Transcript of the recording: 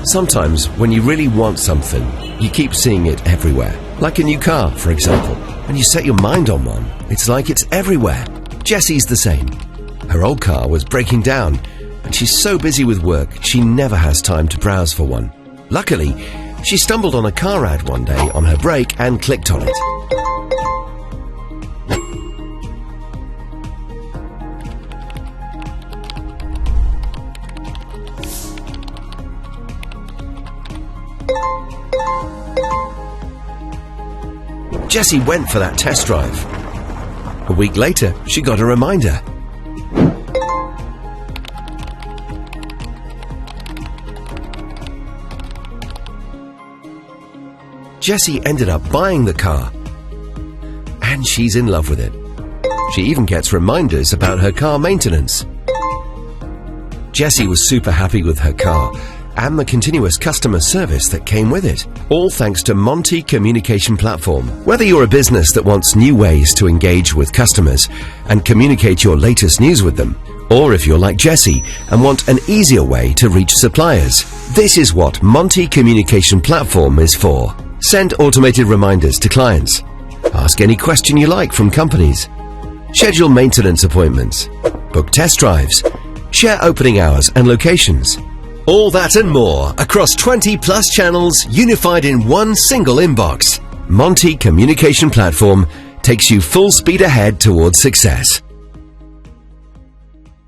Sometimes, when you really want something, you keep seeing it everywhere. Like a new car, for example. When you set your mind on one, it's like it's everywhere. Jessie's the same. Her old car was breaking down, and she's so busy with work, she never has time to browse for one. Luckily, she stumbled on a car ad one day on her break and clicked on it. Jessie went for that test drive. A week later, she got a reminder. Jessie ended up buying the car, and she's in love with it. She even gets reminders about her car maintenance. Jessie was super happy with her car and the continuous customer service that came with it, all thanks to Monty Communication Platform. Whether you're a business that wants new ways to engage with customers and communicate your latest news with them, or if you're like Jessie and want an easier way to reach suppliers, this is what Monty Communication Platform is for. Send automated reminders to clients. Ask any question you like from companies. Schedule maintenance appointments. Book test drives. Share opening hours and locations. All that and more across 20+ channels unified in one single inbox. Monty Communication Platform takes you full speed ahead towards success.